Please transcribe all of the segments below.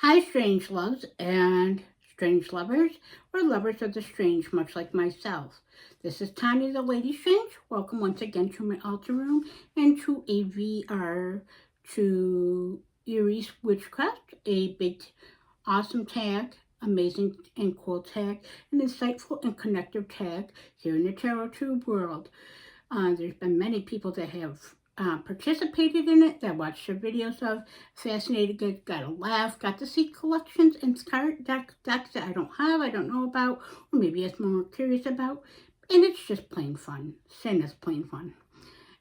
Hi, strange loves and strange lovers, or lovers of the strange, much like myself. This is Tanya the Lady Strange. Welcome once again to my altar room and to a VR to Erie's Witchcraft, a big, awesome tag, amazing and cool tag, an insightful and connective tag here in the Tarot Tube world. There's been many people that have participated in it, that watched the videos of, fascinated, got a laugh, got to see collections and card decks that I don't know about, or maybe it's more curious about, and it's just plain fun. Sin is plain fun.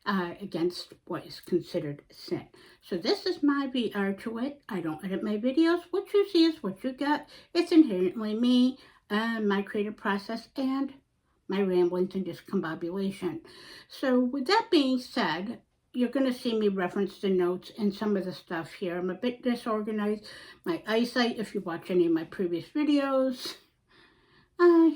Against what is considered sin. So this is my VR to it. I don't edit my videos. What you see is what you get. It's inherently me and my creative process and my ramblings and discombobulation. So with that being said, you're going to see me reference the notes and some of the stuff here. I'm a bit disorganized. My eyesight, if you watch any of my previous videos,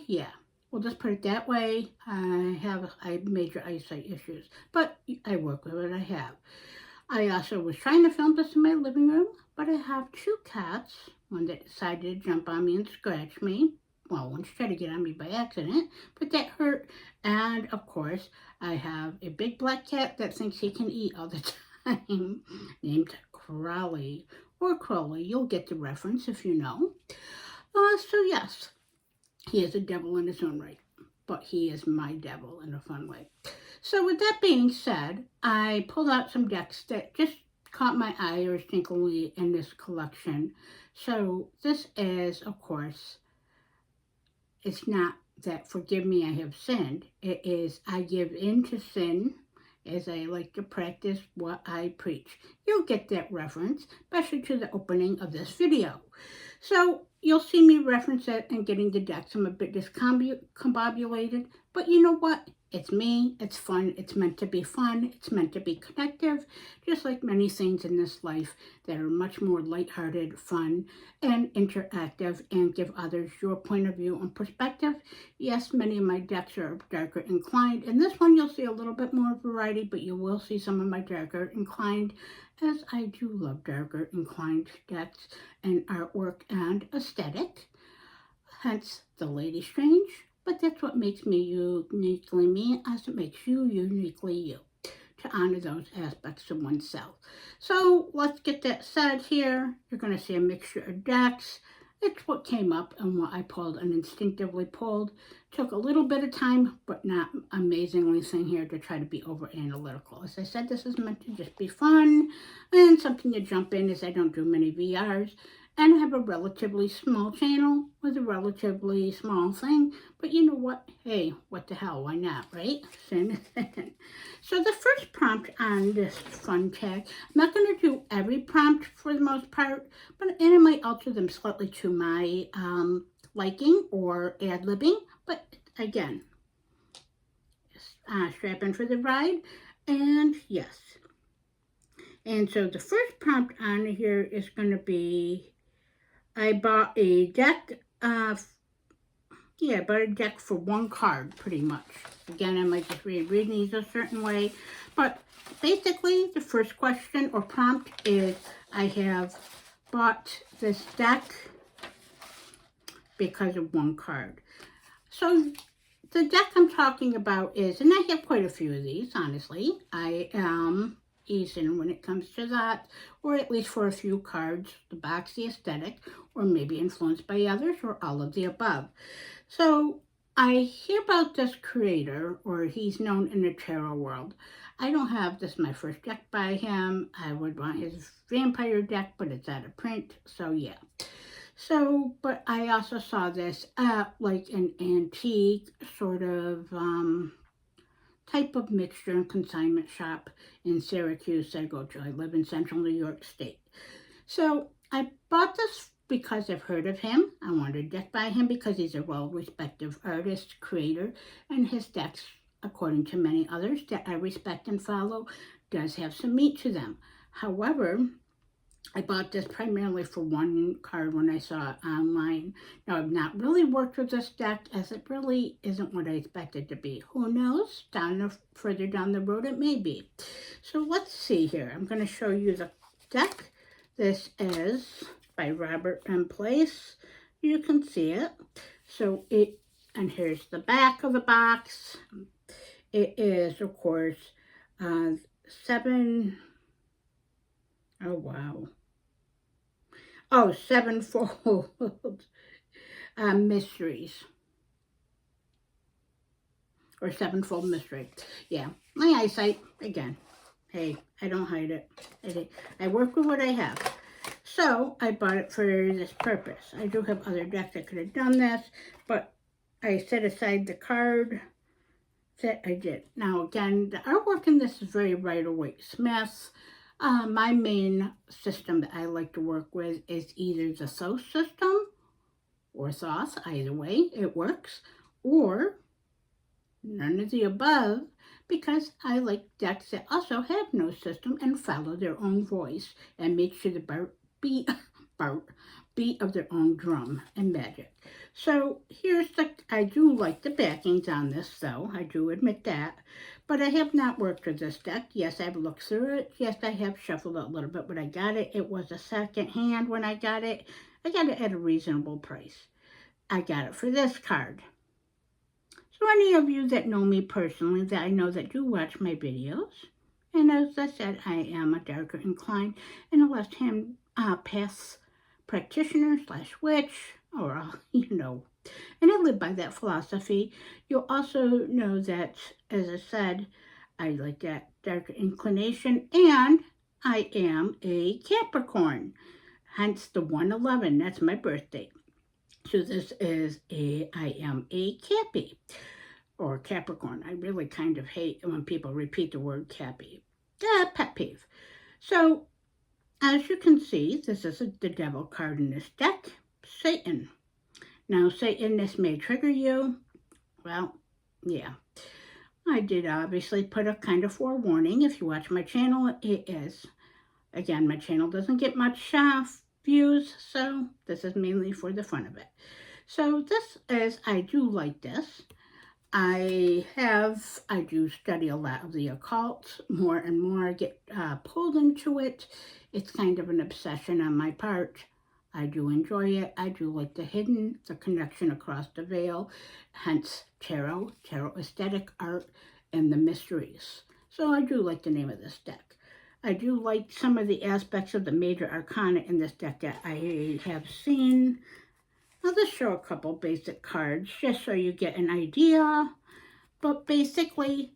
yeah. We'll just put it that way. I have major eyesight issues, but I work with what I have. I also was trying to film this in my living room, but I have two cats, one that decided to jump on me and scratch me. Well, one tried to get on me by accident, but that hurt. And of course, I have a big black cat that thinks he can eat all the time, named Crowley or Crowley. You'll get the reference if you know. So yes, he is a devil in his own right, but he is my devil in a fun way. So with that being said, I pulled out some decks that just caught my eye or stinkily in this collection. So this is, of course, it's not that forgive me, I have sinned. It is I give in to sin as I like to practice what I preach. You'll get that reference, especially to the opening of this video. So you'll see me reference it and getting the decks. I'm a bit discombobulated, but you know what? It's me, it's fun, it's meant to be fun, it's meant to be connective, just like many things in this life that are much more lighthearted, fun, and interactive, and give others your point of view and perspective. Yes, many of my decks are darker inclined. In this one, you'll see a little bit more variety, but you will see some of my darker inclined, as I do love darker inclined decks and artwork and aesthetic, hence the Lady Strange. But that's what makes me uniquely me, as it makes you uniquely you, to honor those aspects of oneself. So let's get that said here. You're going to see a mixture of decks. It's what came up and what I pulled and instinctively pulled. Took a little bit of time, but not amazingly thing here to try to be over analytical. As I said, this is meant to just be fun and something to jump in, as I don't do many VRs. And I have a relatively small channel with a relatively small thing. But you know what? Hey, what the hell? Why not, right? Sin is sin. So the first prompt on this fun tag, I'm not going to do every prompt for the most part, and I might alter them slightly to my liking or ad-libbing. But again, strap in for the ride. And yes. And so the first prompt on here is going to be, I bought a deck, I bought a deck for one card, pretty much. Again, I might just read these a certain way. But basically, the first question or prompt is, I have bought this deck because of one card. So the deck I'm talking about is, and I have quite a few of these, honestly. I am Eason when it comes to that, or at least for a few cards, the box, the aesthetic, or maybe influenced by others, or all of the above. So I hear about this creator, or he's known in the tarot world. I don't have this my first deck by him. I would want his vampire deck, but it's out of print, so yeah. So, but I also saw this at like an antique sort of type of mixture and consignment shop in Syracuse I go to. I live in central New York State. So I bought this because I've heard of him. I wanted a deck by him because he's a well-respected artist, creator, and his decks, according to many others that I respect and follow, does have some meat to them. However, I bought this primarily for one card when I saw it online. Now, I've not really worked with this deck, as it really isn't what I expected to be. Who knows? Further down the road, it may be. So let's see here. I'm going to show you the deck. This is by Robert M. Place. You can see it. So and here's the back of the box. It is, of course, 7, oh wow. Oh, 7-fold mysteries. Or 7-fold mystery. Yeah, my eyesight, again. Hey, I don't hide it. I work with what I have. So, I bought it for this purpose. I do have other decks that could have done this, but I set aside the card that I did. Now, again, the artwork in this is very Rider-Waite Smith. My main system that I like to work with is either the Thoth system or Thoth, either way, it works, or none of the above, because I like decks that also have no system and follow their own voice and make sure the beat of their own drum and magic. So here's I do like the backings on this though, I do admit that, but I have not worked with this deck. Yes, I've looked through it. Yes, I have shuffled it a little bit when I got it. It was a second hand when I got it. I got it at a reasonable price. I got it for this card. So any of you that know me personally, that I know that do watch my videos, and as I said, I am a darker inclined and a left-hand path practitioner / witch, or and I live by that philosophy. You'll also know that, as I said, I like that darker inclination, and I am a Capricorn, hence the 111. That's my birthday. So this is I am a Cappy, or Capricorn. I really kind of hate when people repeat the word Cappy. Pet peeve. So, as you can see, this is the devil card in this deck, Satan. Now, Satan, this may trigger you. Well, yeah. I did obviously put a kind of forewarning. If you watch my channel, it is. Again, my channel doesn't get much views, so this is mainly for the fun of it. So this is, I do like this. I do study a lot of the occult, more and more. I get pulled into it. It's kind of an obsession on my part. I do enjoy it. I do like the hidden, the connection across the veil, hence tarot aesthetic art, and the mysteries. So I do like the name of this deck. I do like some of the aspects of the major arcana in this deck that I have seen. I'll just show a couple basic cards just so you get an idea. But basically,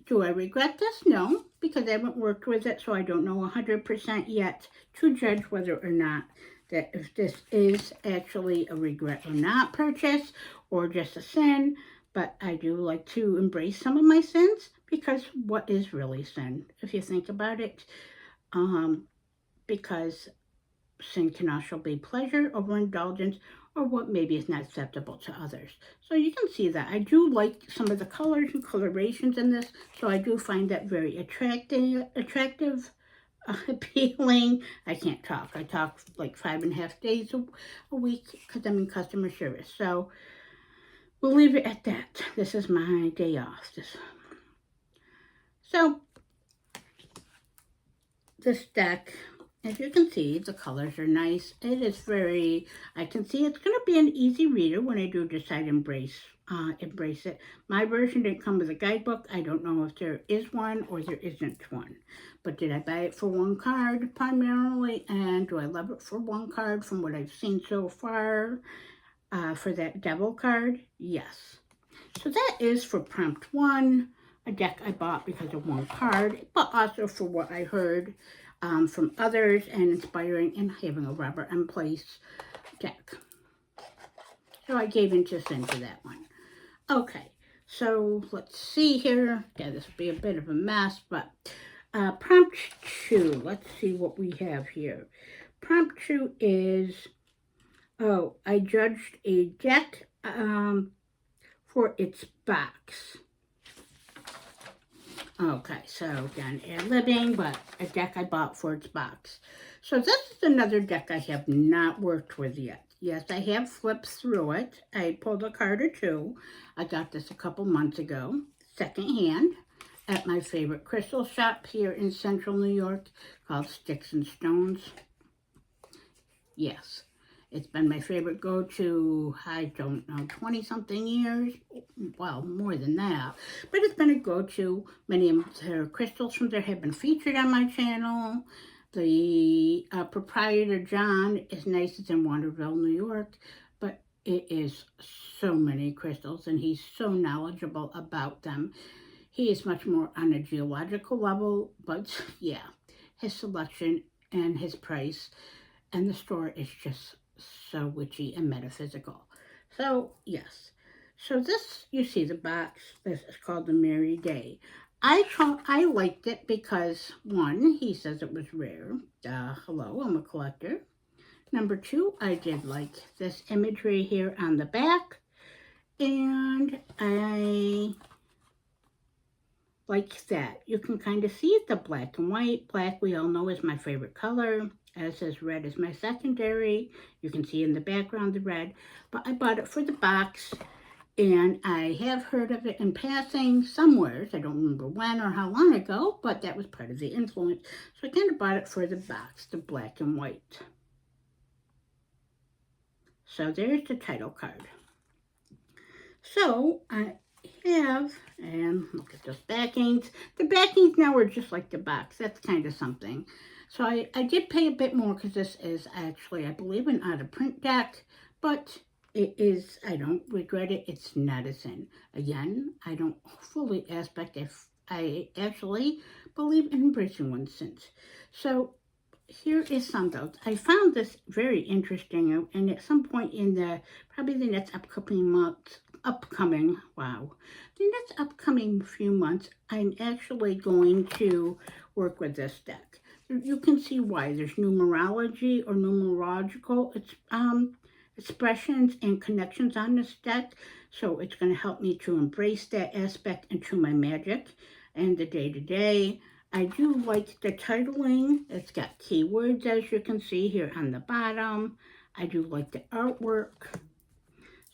do I regret this? No, because I haven't worked with it, so I don't know 100% yet to judge whether or not that if this is actually a regret or not purchase or just a sin. But I do like to embrace some of my sins, because what is really sin, if you think about it? Because sin can also be pleasure, overindulgence, or what maybe is not acceptable to others. So you can see that I do like some of the colors and colorations in this, so I do find that very attractive, appealing. I can't talk. I talk like 5.5 days a week because I'm in customer service. So we'll leave it at that. This is my day off. So this deck, as you can see, the colors are nice. It is very, I can see it's going to be an easy reader when I do decide to embrace it. My version didn't come with a guidebook. I don't know if there is one or there isn't one. But did I buy it for one card primarily? And do I love it for one card from what I've seen so far? For that devil card? Yes. So that is for prompt 1. A deck I bought because of one card, but also for what I heard from others and inspiring and having a Robert M. Place deck. So I gave interest into that one. Okay, so let's see here. Yeah, this will be a bit of a mess, but prompt 2. Let's see what we have here. Prompt 2 is, I judged a deck for its box. Okay, so again, ad-libbing, but a deck I bought for its box. So this is another deck I have not worked with yet. Yes, I have flipped through it. I pulled a card or two. I got this a couple months ago, secondhand, at my favorite crystal shop here in central New York called Sticks and Stones. Yes. It's been my favorite go-to, I don't know, 20-something years. Well, more than that. But it's been a go-to. Many of their crystals from there have been featured on my channel. The proprietor, John, is nice. It's in Waterville, New York. But it is so many crystals, and he's so knowledgeable about them. He is much more on a geological level, but yeah, his selection and his price and the store is just so witchy and metaphysical. So, yes. So this, you see the box, this is called the Merry Day. I liked it because, one, he says it was rare. Hello, I'm a collector. Number two, I did like this imagery here on the back. And I like that. You can kind of see the black and white. Black, we all know, is my favorite color, as is red is my secondary. You can see in the background the red. But I bought it for the box, and I have heard of it in passing somewhere. I don't remember when or how long ago, but that was part of the influence. So I kind of bought it for the box, the black and white. So there's the title card. So I have, and look at those backings. The backings now are just like the box. That's kind of something. So I did pay a bit more because this is actually, I believe, an out-of-print deck, but it is, I don't regret it. It's not a sin. Again, I don't fully aspect if I actually believe in embracing one's sins. So here is some though. I found this very interesting, and at some point in probably the next the next upcoming few months, I'm actually going to work with this deck. You can see why. There's numerology or numerological expressions and connections on this deck, so it's going to help me to embrace that aspect into my magic and the day-to-day. I do like the titling. It's got keywords, as you can see here on the bottom. I do like the artwork.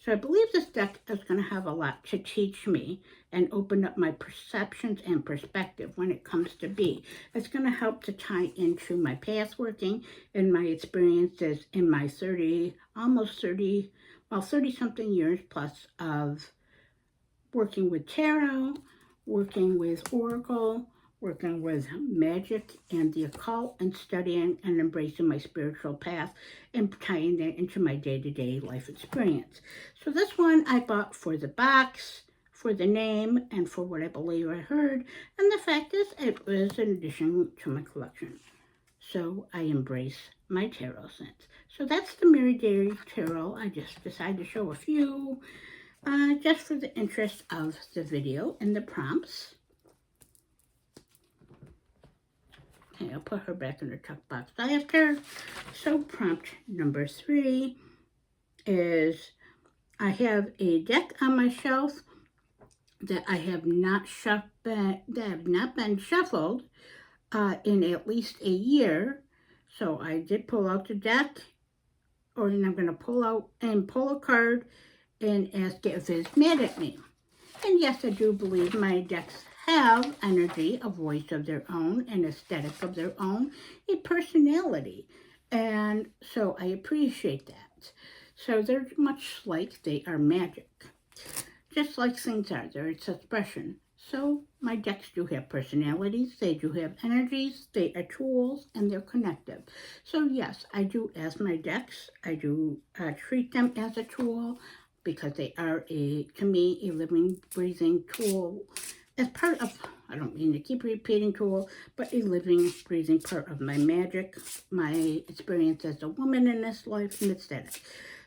So I believe this deck is going to have a lot to teach me and open up my perceptions and perspective when it comes to be. It's going to help to tie into my past working and my experiences in my 30-something years plus of working with tarot, working with oracle, working with magic and the occult, and studying and embracing my spiritual path and tying that into my day-to-day life experience. So this one I bought for the box, for the name, and for what I believe I heard. And the fact is, it was an addition to my collection. So I embrace my tarot sense. So that's the Merry Day Tarot. I just decided to show a few just for the interest of the video and the prompts. Okay, I'll put her back in her tuck box after. So prompt number 3 is, I have a deck on my shelf that I have not been shuffled in at least a year. So I did pull out the deck, and I'm going to pull a card and ask it if it's mad at me. And yes, I do believe my decks have energy, a voice of their own, an aesthetic of their own, a personality. And so I appreciate that. So they're much like they are magic. Just like things are, they're its expression. So my decks do have personalities, they do have energies, they are tools, and they're connective. So yes, I do ask my decks, I do treat them as a tool, because they are, to me, a living, breathing tool as part of, I don't mean to keep repeating tool, but a living, breathing part of my magic, my experience as a woman in this life, and aesthetic.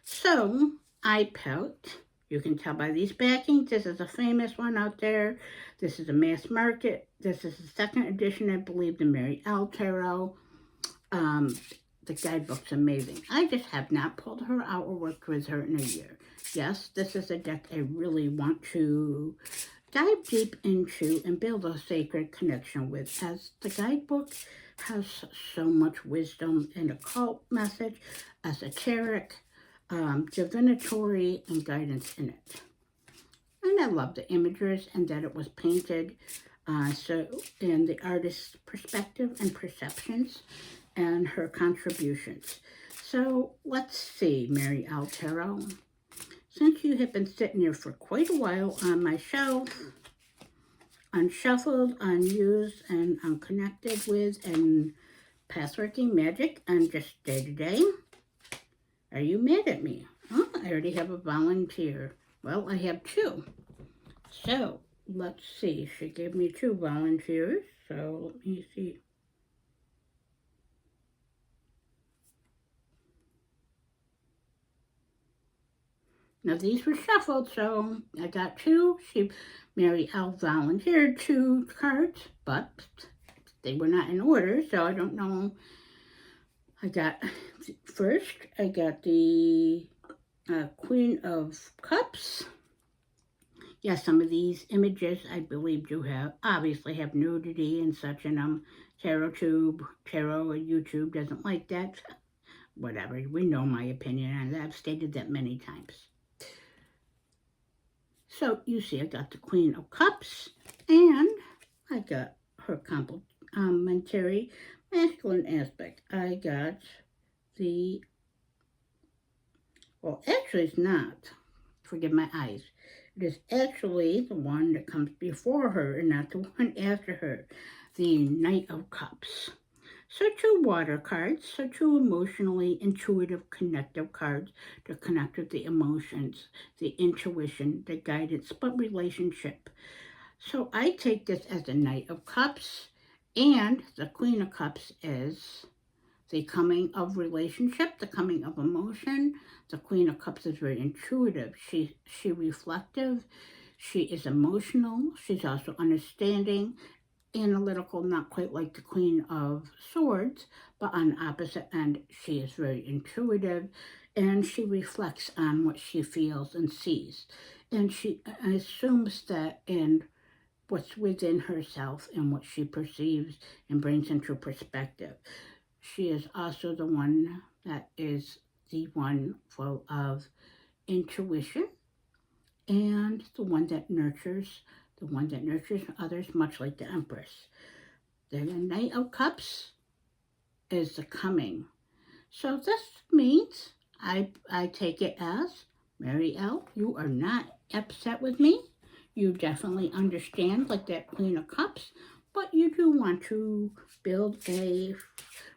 So, I pelt. You can tell by these backings, this is a famous one out there. This is a mass market. This is the second edition, I believe, the Mary L. Tarot. The guidebook's amazing. I just have not pulled her out or worked with her in a year. Yes, this is a deck I really want to dive deep into and build a sacred connection with, as the guidebook has so much wisdom and occult message, esoteric, divinatory, and guidance in it. And I love the images and that it was painted in the artist's perspective and perceptions and her contributions. So let's see, Mary L. Tarot. Since you have been sitting here for quite a while on my shelf, unshuffled, unused, and unconnected with, and past working magic, and just day to day, are you mad at me? Oh, I already have a volunteer. Well, I have two. So let's see. She gave me two volunteers. So let me see. Now these were shuffled, so I got two. Mary L volunteered two cards, but they were not in order, so I don't know. I got the Queen of Cups. Yes, some of these images I believe do obviously have nudity and such in them. Tarot or YouTube doesn't like that. Whatever, we know my opinion on that. I've stated that many times. So you see, I got the Queen of Cups, and I got her complementary masculine aspect. I got well, actually it's not. Forgive my eyes. It is actually the one that comes before her and not the one after her. The Knight of Cups. So two water cards, so two emotionally intuitive connective cards to connect with the emotions, the intuition, the guidance, but relationship. So I take this as the Knight of Cups, and the Queen of Cups is the coming of relationship, the coming of emotion. The Queen of Cups is very intuitive. She reflective. She is emotional. She's also understanding, analytical, not quite like the Queen of Swords, but on the opposite end, she is very intuitive, and she reflects on what she feels and sees. And she assumes that in what's within herself and what she perceives and brings into perspective. She is also the one that is the one full of intuition and the one that nurtures others, much like the Empress. The Knight of Cups is the coming. So this means I take it as, Mary L., you are not upset with me. You definitely understand, like that Queen of Cups, but you do want to build a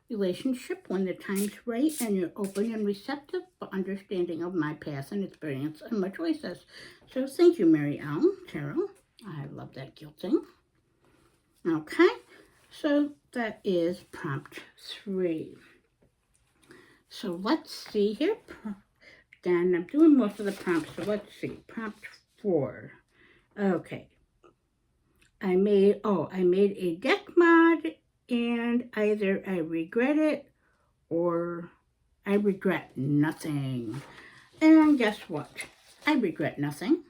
relationship when the time's right, and you're open and receptive, but understanding of my past and experience and my choices. So thank you, Mary L. Tarot. I love that guilting. Okay, so that is prompt 3. So let's see here. Again, I'm doing most of the prompts, so let's see. Prompt 4. Okay. I made a deck mod, and either I regret it or I regret nothing. And guess what? I regret nothing.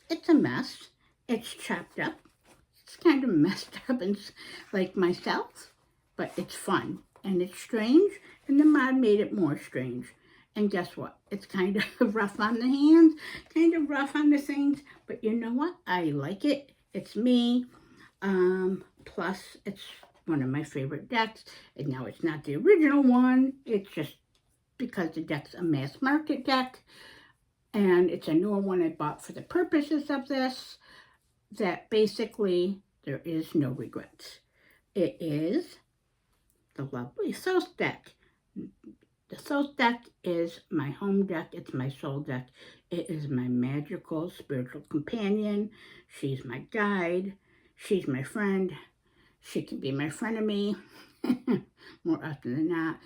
It's a mess. It's chopped up. It's kind of messed up and like myself, but it's fun and it's strange, and the mod made it more strange. And guess what? It's kind of rough on the hands, kind of rough on the things, but you know what? I like it. It's me. Plus, it's one of my favorite decks. And now it's not the original one. It's just because the deck's a mass market deck. And it's a newer one I bought for the purposes of this. That basically, there is no regrets. It is the lovely Thoth deck. The Thoth deck is my home deck. It's my soul deck. It is my magical spiritual companion. She's my guide. She's my friend. She can be my frenemy more often than not.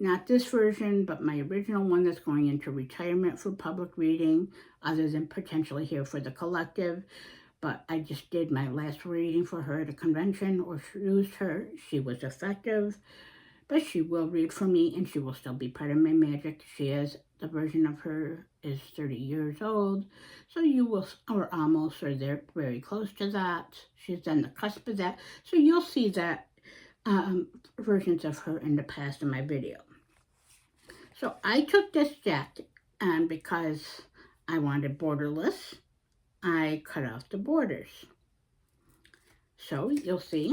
Not this version, but my original one that's going into retirement for public reading, other than potentially here for the collective. But I just did my last reading for her at a convention, or used her. She was effective, but she will read for me, and she will still be part of my magic. The version of her is 30 years old, so you will, or almost, or they're very close to that. She's on the cusp of that, so you'll see that versions of her in the past in my video. So I took this deck, and because I wanted borderless, I cut off the borders. So you'll see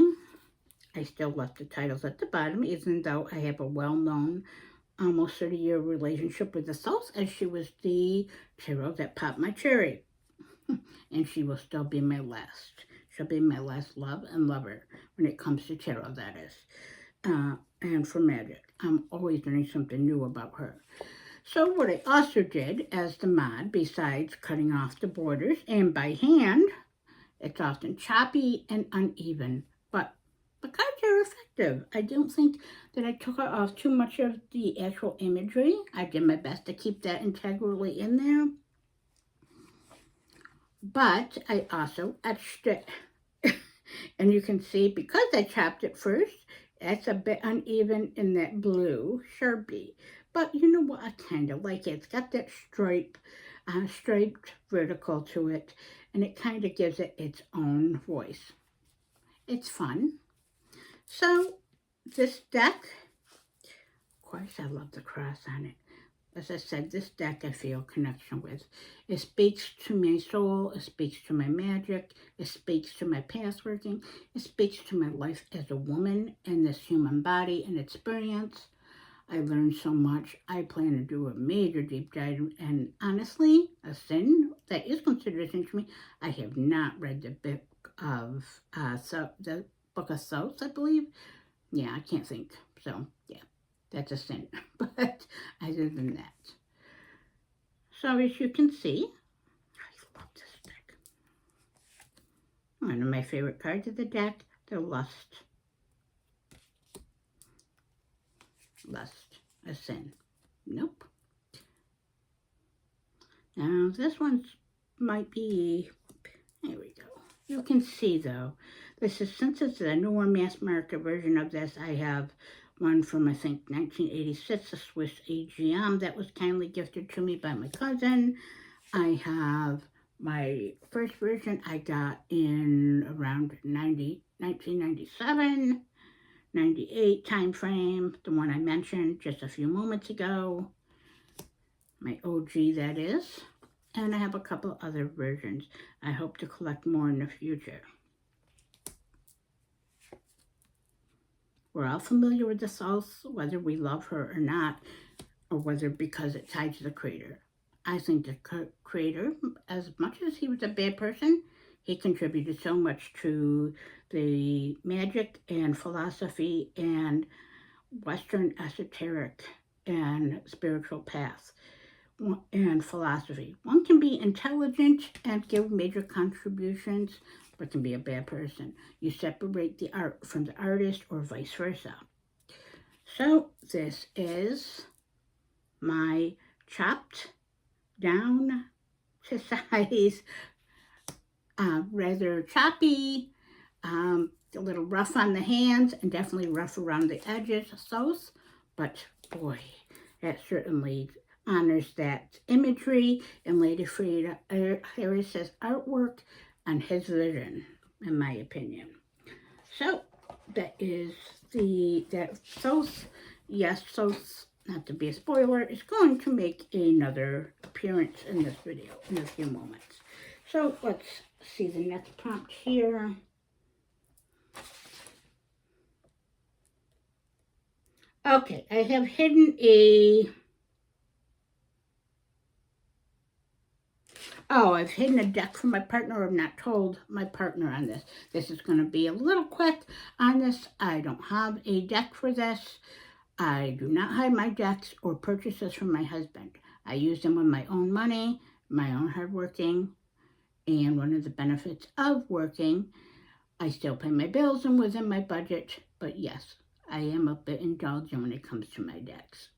I still left the titles at the bottom, even though I have a well-known almost 30-year relationship with the souls, as she was the tarot that popped my cherry. And she will still be my last. She'll be my last love and lover when it comes to tarot, that is. And for magic. I'm always learning something new about her. So what I also did as the mod, besides cutting off the borders, and by hand, it's often choppy and uneven, but the cards are effective. I don't think that I took off too much of the actual imagery. I did my best to keep that integrally in there. But I also etched it. And you can see, because I chopped it first, it's a bit uneven in that blue Sharpie. But you know what? I kind of like it. It's got that striped vertical to it, and it kind of gives it its own voice. It's fun. So this deck, of course, I love the cross on it. As I said, this deck I feel connection with. It speaks to my soul, it speaks to my magic, it speaks to my past working, it speaks to my life as a woman in this human body and experience. I learned so much. I plan to do a major deep dive, and honestly, a sin that is considered a sin to me. I have not read the book of the Book of Souls, I believe. Yeah, I can't think. So yeah, that's a sin. But other than that, so as you can see, I love this deck. One of my favorite cards of the deck, the Lust. Lust, a sin. Nope. Now this one might be, there we go. You can see though, since it's a newer mass market version of this, I have one from I think 1986, a Swiss AGM that was kindly gifted to me by my cousin. I have my first version I got in around 1997. 98 time frame, the one I mentioned just a few moments ago, my OG that is, and I have a couple other versions. I hope to collect more in the future. We're all familiar with the Souls, whether we love her or not, or whether because it's tied to the creator. I think the creator, as much as he was a bad person, he contributed so much to the magic and philosophy and Western esoteric and spiritual path and philosophy. One can be intelligent and give major contributions, but can be a bad person. You separate the art from the artist or vice versa. So this is my chopped down to size, rather choppy, a little rough on the hands and definitely rough around the edges, but boy, that certainly honors that imagery and Lady Frida Harris's artwork and his vision, in my opinion. So that is that Sos, yes, Sos, not to be a spoiler, is going to make another appearance in this video in a few moments. So let's see the next prompt here. Okay, I have hidden I've hidden a deck for my partner. I've not told my partner on this. This is going to be a little quick on this. I don't have a deck for this. I do not hide my decks or purchases from my husband. I use them with my own money, my own hard working, and one of the benefits of working, I still pay my bills and within my budget, but yes, I am a bit indulgent when it comes to my decks.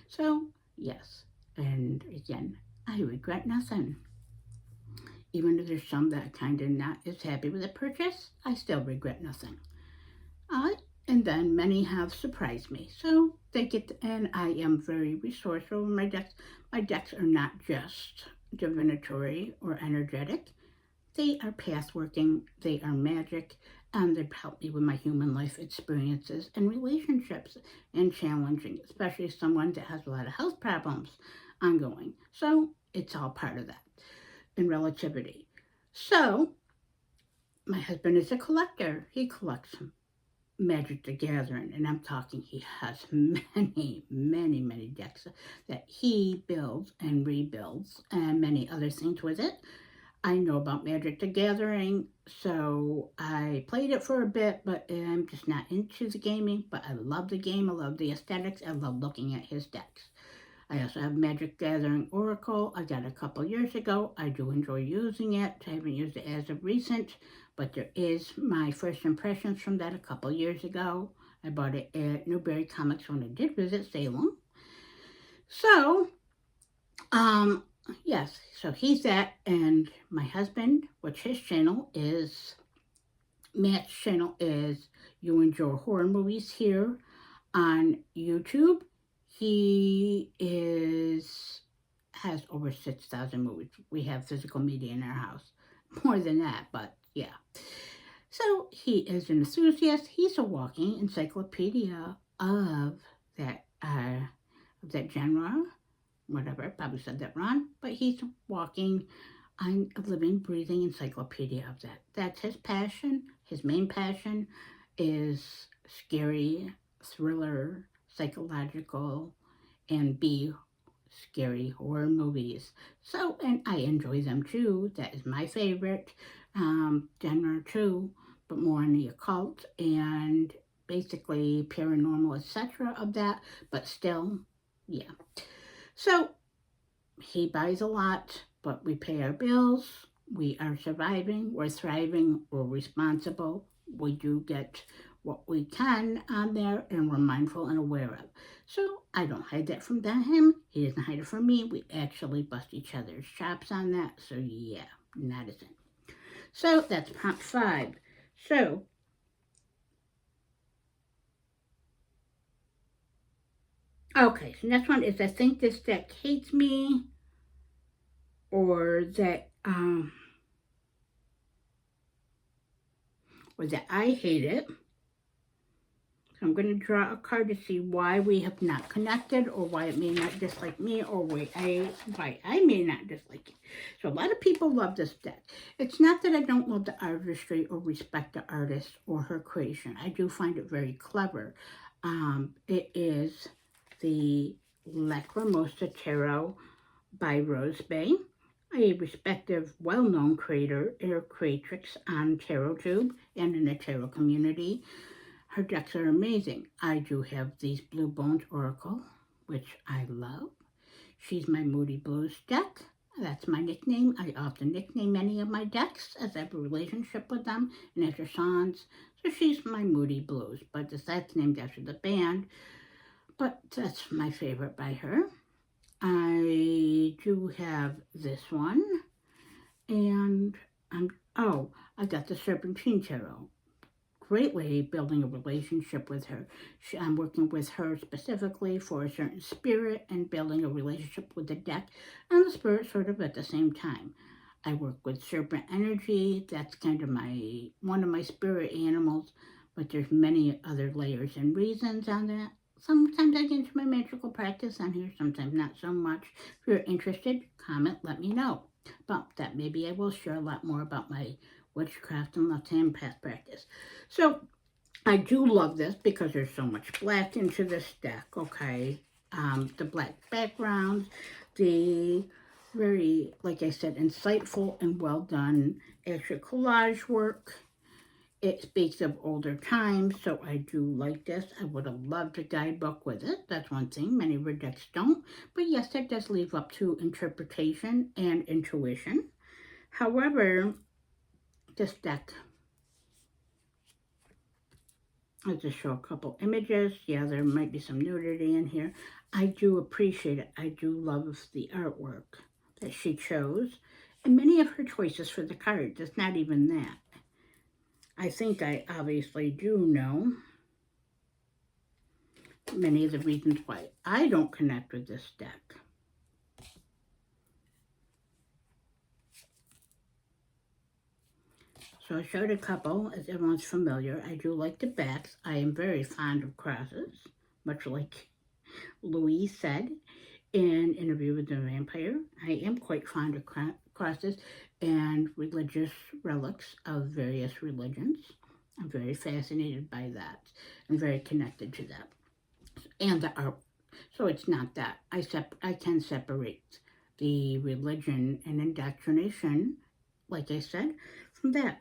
So, yes, and again, I regret nothing. Even though there's some that kind of not as happy with the purchase, I still regret nothing. And then many have surprised me. So they and I am very resourceful with my decks. My decks are not just divinatory or energetic. They are past working, they are magic, and they help me with my human life experiences and relationships and challenging, especially someone that has a lot of health problems ongoing. So it's all part of that in relativity. So my husband is a collector. He collects them. Magic the Gathering, and I'm talking he has many, many, many decks that he builds and rebuilds and many other things with it. I know about Magic the Gathering, so I played it for a bit, but I'm just not into the gaming. But I love the game, I love the aesthetics, I love looking at his decks. I also have Magic Gathering Oracle. I got it a couple years ago. I do enjoy using it. I haven't used it as of recent, but there is my first impressions from that a couple years ago. I bought it at Newberry Comics when I did visit Salem. So, um, yes, so he's that, and my husband, which his channel is, Matt's channel is You Enjoy Horror Movies here on YouTube. He has over 6,000 movies. We have physical media in our house. More than that, but yeah. So he is an enthusiast. He's a walking encyclopedia of that genre. Whatever, I probably said that wrong, but he's walking. I'm a living, breathing encyclopedia of that. That's his passion. His main passion is scary, thriller, psychological, and B, scary horror movies. So, and I enjoy them too. That is my favorite genre too, but more on the occult and basically paranormal, etc. of that, but still, yeah. So he buys a lot, but we pay our bills. We are surviving, we're thriving, we're responsible. We do get what we can on there and we're mindful and aware of. So I don't hide that from him. He doesn't hide it from me. We actually bust each other's chops on that. So yeah, not a thing. So that's prompt 5. So okay, so next one is I think this deck hates me, or that I hate it. So I'm going to draw a card to see why we have not connected, or why it may not dislike me, or why I may not dislike it. So a lot of people love this deck. It's not that I don't love the artistry or respect the artist or her creation. I do find it very clever. It is the Lacrimosa Tarot by Rose Bay, a respective well-known creator or creatrix on TarotTube and in the tarot community. Her decks are amazing. I do have these Blue Bones Oracle, which I love. She's my Moody Blues deck. That's my nickname. I often nickname many of my decks as I have a relationship with them and as their songs. So she's my Moody Blues, but that's named after the band. But that's my favorite by her. I do have this one, and I got the Serpentine Tarot. Great way building a relationship with her. I'm working with her specifically for a certain spirit and building a relationship with the deck and the spirit sort of at the same time. I work with serpent energy. That's kind of one of my spirit animals, but there's many other layers and reasons on that. Sometimes I get into my magical practice on here, sometimes not so much. If you're interested, comment, let me know. But that maybe I will share a lot more about my witchcraft and left hand path practice. So I do love this because there's so much black into this deck, okay? The black backgrounds, the very, like I said, insightful and well done extra collage work. It speaks of older times, so I do like this. I would have loved a guidebook with it. That's one thing. Many of our decks don't. But yes, it does leave up to interpretation and intuition. However, this deck, I'll just show a couple images. Yeah, there might be some nudity in here. I do appreciate it. I do love the artwork that she chose. And many of her choices for the cards. It's not even that. I think I obviously do know many of the reasons why I don't connect with this deck. So I showed a couple, as everyone's familiar. I do like the backs. I am very fond of crosses, much like Louise said in Interview with the Vampire. I am quite fond of crosses and religious relics of various religions. I'm very fascinated by that. I'm very connected to that. And the art. So it's not that. I can separate the religion and indoctrination, like I said, from that.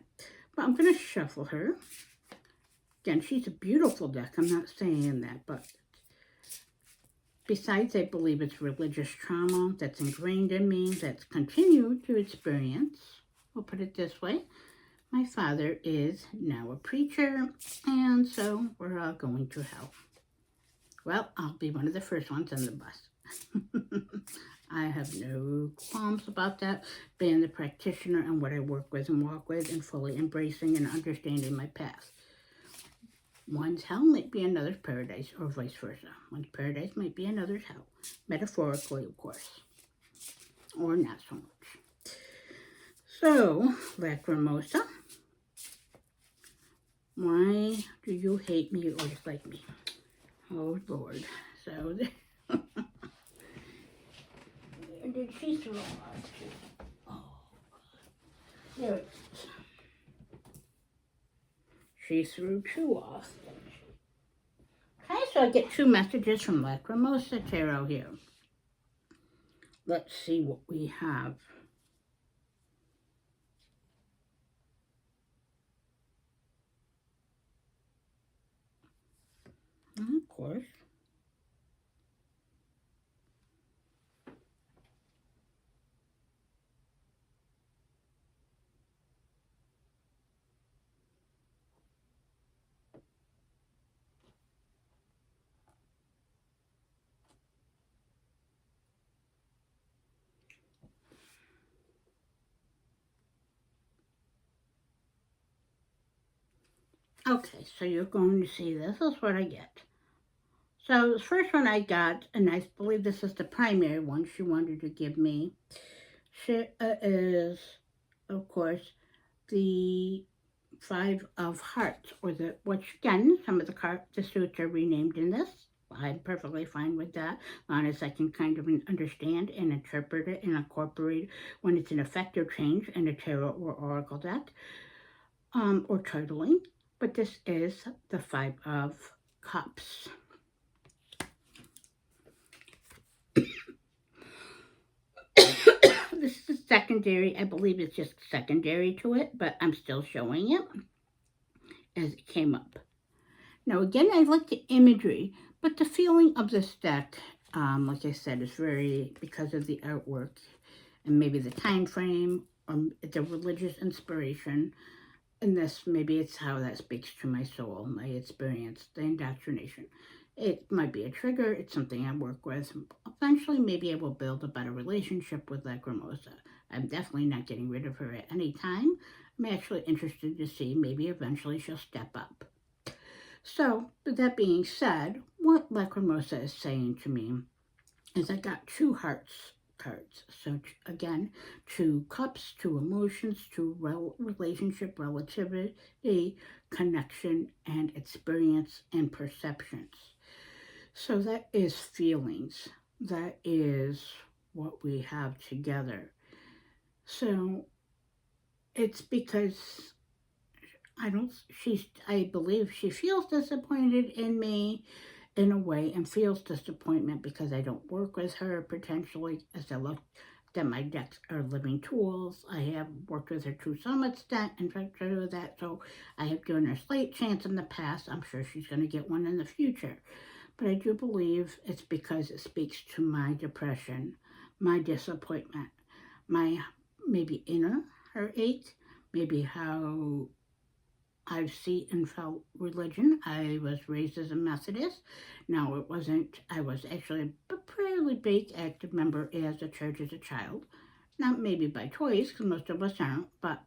But I'm going to shuffle her. Again, she's a beautiful deck. I'm not saying that, but besides, I believe it's religious trauma that's ingrained in me, that's continued to experience. We'll put it this way. My father is now a preacher, and so we're all going to hell. Well, I'll be one of the first ones on the bus. I have no qualms about that, being the practitioner and what I work with and walk with, and fully embracing and understanding my path. One's hell might be another's paradise, or vice versa. One's paradise might be another's hell. Metaphorically, of course. Or not so much. So, Lacrimosa, why do you hate me or dislike me? Oh, Lord. So, did she throw off? Oh, there it is. She threw 2 off. Okay, so I get 2 messages from Lacrimosa Tarot here. Let's see what we have. And of course. Okay, so you're going to see this is what I get. So the first one I got, and I believe this is the primary one she wanted to give me, is, of course, the 5 of Hearts, or which again, some of the suits are renamed in this. I'm perfectly fine with that, as long as I can kind of understand and interpret it and incorporate when it's an effective change in a tarot or oracle deck, or titling. But this is the 5 of Cups. This is secondary. I believe it's just secondary to it, but I'm still showing it as it came up. Now, again, I like the imagery, but the feeling of this deck, like I said, is very, because of the artwork and maybe the time frame or the religious inspiration. And this, maybe it's how that speaks to my soul, my experience, the indoctrination. It might be a trigger. It's something I work with. Eventually, maybe I will build a better relationship with Lacrimosa. I'm definitely not getting rid of her at any time. I'm actually interested to see maybe eventually she'll step up. So, with that being said, what Lacrimosa is saying to me is I got 2 hearts cards. So again, 2 cups, 2 emotions, 2 relationship, relativity, connection, and experience and perceptions. So that is feelings. That is what we have together. So it's because I believe she feels disappointed in me in a way, and feels disappointment because I don't work with her potentially, as I look that my decks are living tools. I have worked with her to some extent and tried to do that, so I have given her a slight chance in the past. I'm sure she's going to get one in the future. But I do believe it's because it speaks to my depression, my disappointment, my maybe inner heartache, maybe how I've seen and felt religion. I was raised as a Methodist. Now, I was actually a fairly big active member as a church as a child. Not maybe by choice, because most of us aren't, but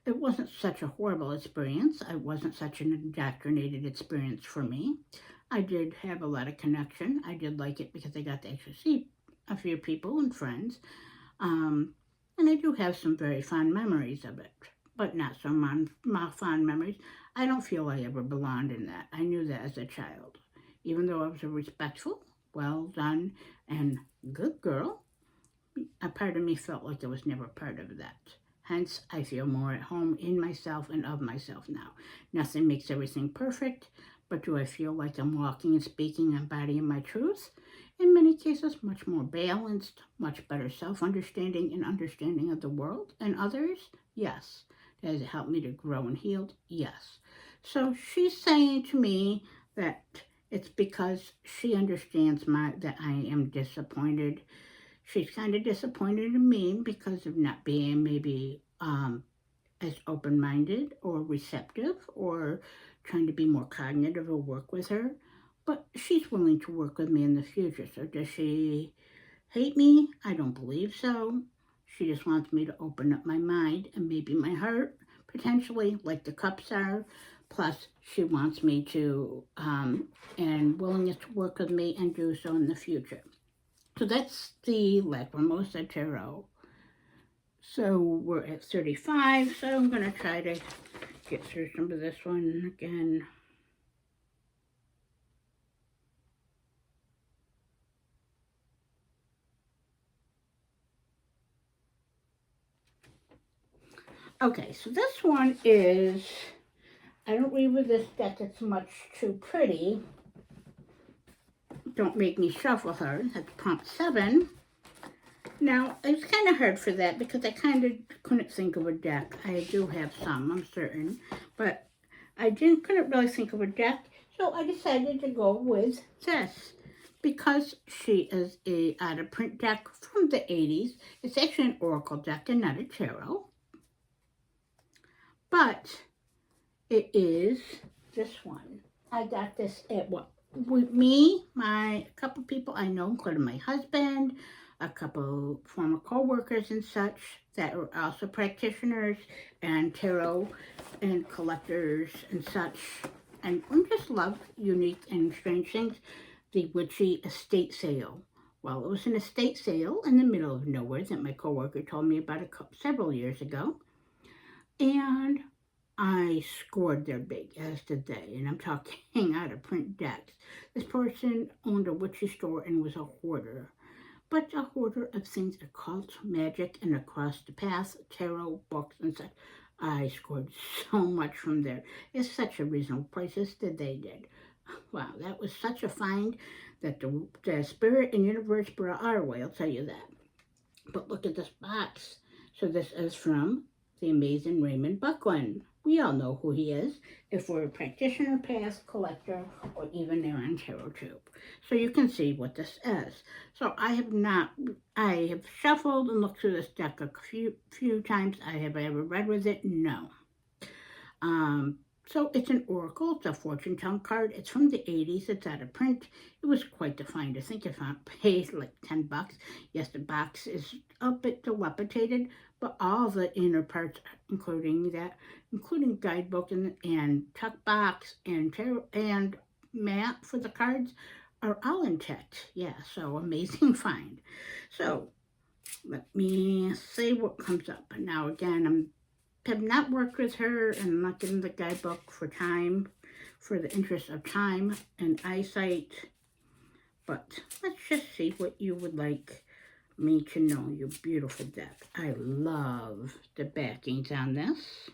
it wasn't such a horrible experience. It wasn't such an indoctrinated experience for me. I did have a lot of connection. I did like it because I got to actually see a few people and friends. And I do have some very fond memories of it, but not so fond memories. I don't feel I ever belonged in that. I knew that as a child. Even though I was a respectful, well done, and good girl, a part of me felt like I was never part of that. Hence, I feel more at home in myself and of myself now. Nothing makes everything perfect, but do I feel like I'm walking and speaking and embodying my truth? In many cases, much more balanced, much better self-understanding and understanding of the world and others? Yes. Has it helped me to grow and heal? Yes. So she's saying to me that it's because she understands that I am disappointed. She's kind of disappointed in me because of not being maybe as open minded or receptive or trying to be more cognitive or work with her. But she's willing to work with me in the future. So does she hate me? I don't believe so. She just wants me to open up my mind and maybe my heart, potentially, like the cups are. Plus, she wants me to, and willingness to work with me and do so in the future. So that's the Lacrimosa Tarot. So we're at 35, so I'm going to try to get through some of this one again. Okay, so this one is, I don't read with this deck, it's much too pretty. Don't make me shuffle her. That's prompt 7. Now, it's kind of hard for that because I kind of couldn't think of a deck. I do have some, I'm certain, but I couldn't really think of a deck, so I decided to go with this. Because she is a out-of-print deck from the 80s, it's actually an oracle deck and not a tarot. But it is this one. I got this at what? With me, a couple people I know, including my husband, a couple former co-workers and such that are also practitioners and tarot and collectors and such. And we just love unique and strange things. The witchy estate sale. Well, it was an estate sale in the middle of nowhere that my coworker told me about several years ago. And I scored their big, as did they, and I'm talking out of print decks. This person owned a witchy store and was a hoarder, but a hoarder of things occult, magic, and across the path, tarot, books, and such. I scored so much from there. It's such a reasonable prices that they did. Wow, that was such a find that the spirit and universe brought our way, I'll tell you that. But look at this box. So this is from the amazing Raymond Buckland. We all know who he is if we're a practitioner, past, collector, or even there on Tarot Tube. So you can see what this is. So I have shuffled and looked through this deck a few times. Have I ever read with it? No. So it's an oracle. It's a fortune telling card. It's from the 80s. It's out of print. It was quite the find. I think if I paid like $10. Yes, the box is a bit dilapidated, but all the inner parts, including guidebook and tuck box and tarot and map for the cards, are all intact. Yeah, so amazing find. So let me see what comes up. Now again, have not worked with her and I'm not getting the guidebook for the interest of time and eyesight. But let's just see what you would like me to know, you beautiful deck. I love the backings on this.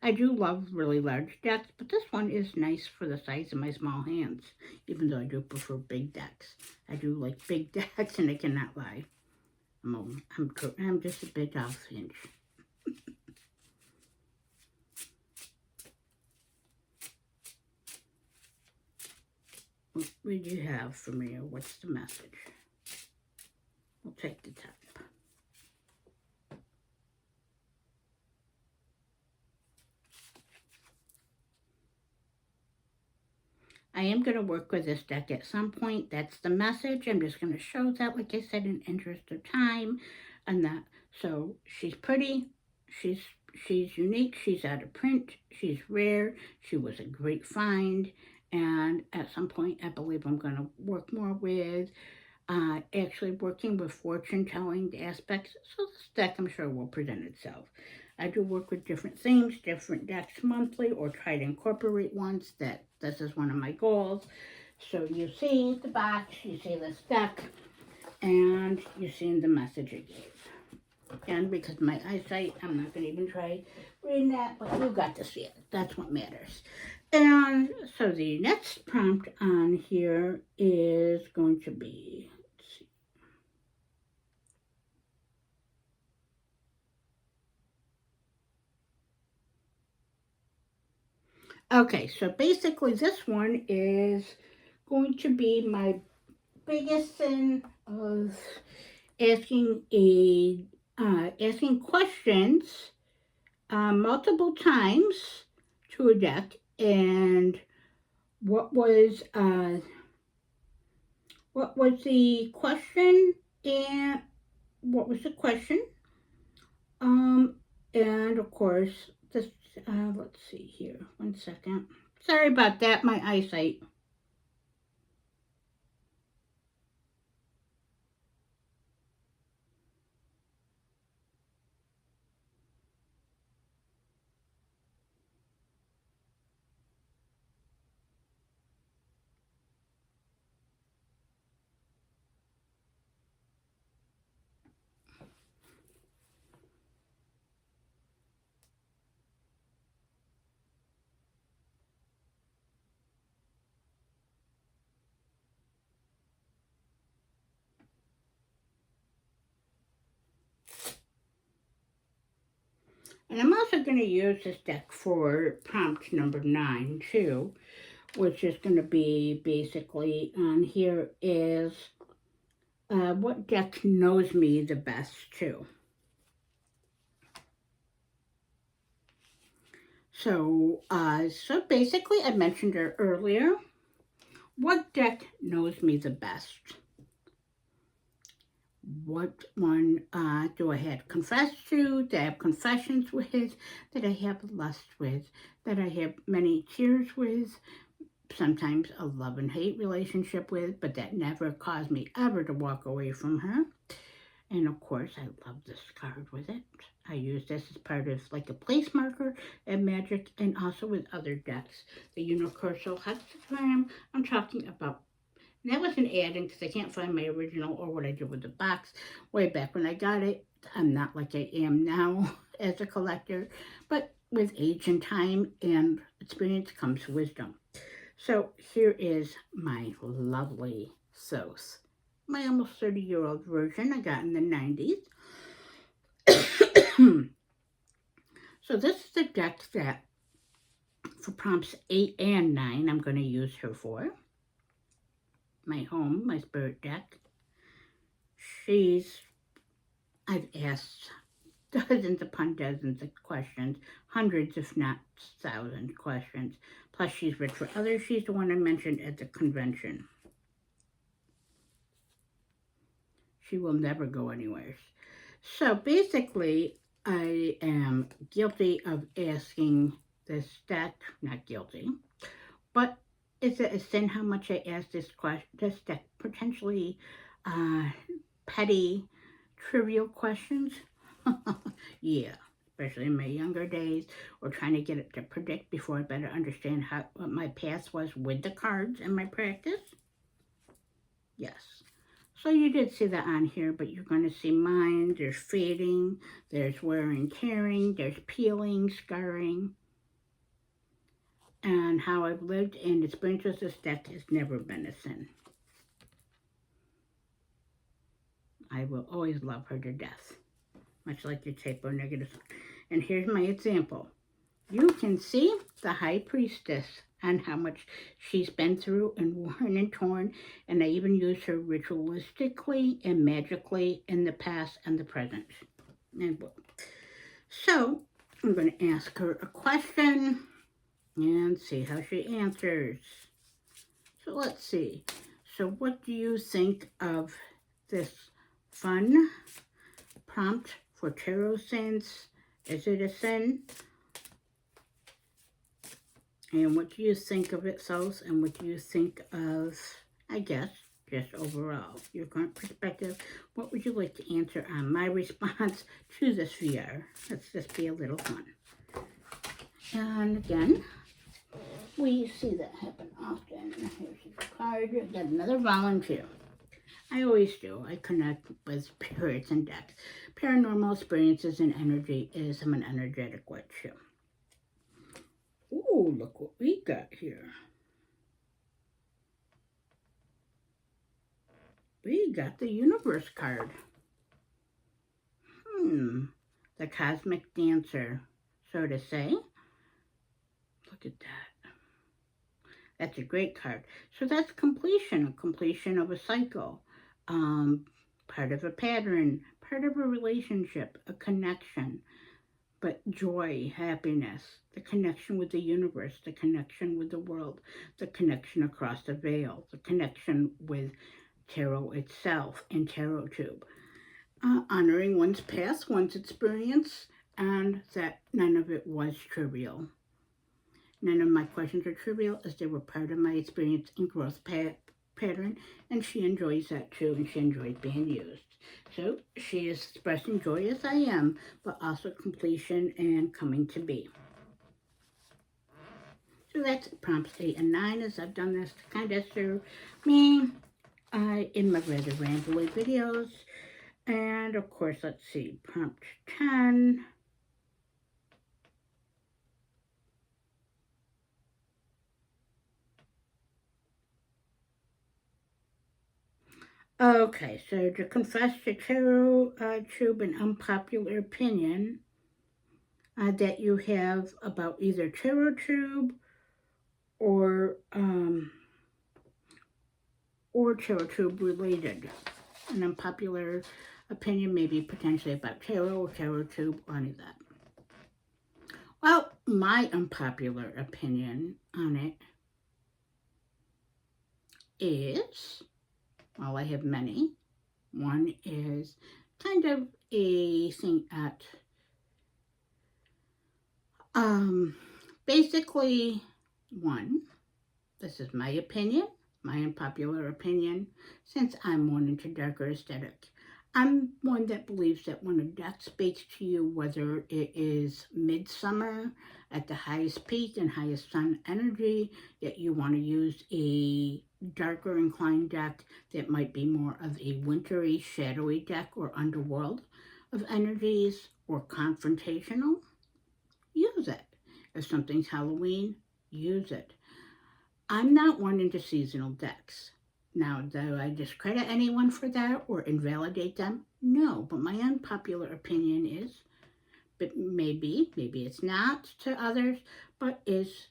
I do love really large decks, but this one is nice for the size of my small hands, even though I do prefer big decks. I do like big decks, and I cannot lie. I'm just a bit off hinge. What would you have for me, or what's the message? We'll take the top. I am going to work with this deck at some point. That's the message. I'm just going to show that, like I said, in interest of time and that. So she's pretty. She's unique. She's out of print. She's rare. She was a great find. And at some point, I believe I'm going to work more with actually working with fortune telling aspects. So this deck, I'm sure, will present itself. I do work with different themes, different decks monthly, or try to incorporate ones. This is one of my goals. So you see the box, you see this deck, and you see the message it gave. And because my eyesight, I'm not going to even try reading that, but you got to see it. That's what matters. And so the next prompt on here is going to be, let's see. Okay, so basically this one is going to be my biggest sin of asking questions multiple times to a deck. And what was uh, what was the question? And what was the question? Um, and of course, this. Let's see here. 1 second. Sorry about that. My eyesight. And I'm also going to use this deck for prompt number 9 too, which is going to be basically on here is what deck knows me the best too. So basically I mentioned it earlier. What deck knows me the best? What one do I have confess to? Do I have confessions with? That I have lust with? That I have many tears with? Sometimes a love and hate relationship with, but that never caused me ever to walk away from her. And of course, I love this card with it. I use this as part of like a place marker and magic, and also with other decks. The Universal Hexagram I'm talking about. And that wasn't adding because I can't find my original or what I did with the box way back when I got it. I'm not like I am now as a collector, but with age and time and experience comes wisdom. So here is my lovely Sos. My almost 30-year-old version I got in the 90s. So this is the deck that for prompts 8 and 9 I'm going to use her for. My home, my spirit deck. I've asked dozens upon dozens of questions, hundreds if not thousands questions. Plus she's rich for others. She's the one I mentioned at the convention. She will never go anywhere. So basically, I am guilty of asking this deck, not guilty, but is it a sin how much I ask this deck potentially petty, trivial questions? Yeah, especially in my younger days, or trying to get it to predict before I better understand what my past was with the cards in my practice. Yes. So you did see that on here, but you're going to see mine. There's fading, there's wear and tearing, there's peeling, scarring. And how I've lived and experienced with this deck has never been a sin. I will always love her to death, much like your typo negative. And here's my example. You can see the High Priestess and how much she's been through and worn and torn, and I even use her ritualistically and magically in the past and the present. So I'm going to ask her a question and see how she answers. So let's see. So what do you think of this fun prompt for tarotsins? Is it a sin? And what do you think of it, Sos? And what do you think of, I guess, just overall, your current perspective? What would you like to answer on my response to this VR? Let's just be a little fun. And again, we see that happen often. Here's a card. Got another volunteer. I always do. I connect with spirits and decks. Paranormal experiences and energy is I'm an energetic witch. Ooh, look what we got here. We got the universe card. The cosmic dancer, so to say. Look at that. That's a great card. So that's completion, a completion of a cycle, um, part of a pattern, part of a relationship, a connection, but joy, happiness, the connection with the universe, the connection with the world, the connection across the veil, the connection with tarot itself and tarot tube. Honoring one's past, one's experience, and that none of it was trivial. None of my questions are trivial as they were part of my experience and growth pattern, and she enjoys that too, and she enjoys being used. So she is expressing joy as I am, but also completion and coming to be. So that's prompts 8 and 9 as I've done this to kind of serve me in my rather rambly videos. And of course, let's see, prompt 10. Okay, so to confess to tarot tube an unpopular opinion that you have about either tarot tube or tarot tube related. An unpopular opinion, maybe potentially about tarot or tarot tube or any of that. Well, my unpopular opinion on it is, well, I have many. One is kind of a thing at, basically, one, this is my opinion, my unpopular opinion, since I'm one into darker aesthetic. I'm one that believes that when a deck speaks to you, whether it is midsummer at the highest peak and highest sun energy, that you want to use a darker inclined deck that might be more of a wintry, shadowy deck or underworld of energies or confrontational, use it. If something's Halloween, use it. I'm not one into seasonal decks. Now, do I discredit anyone for that or invalidate them? No, but my unpopular opinion is, but maybe it's not to others, but is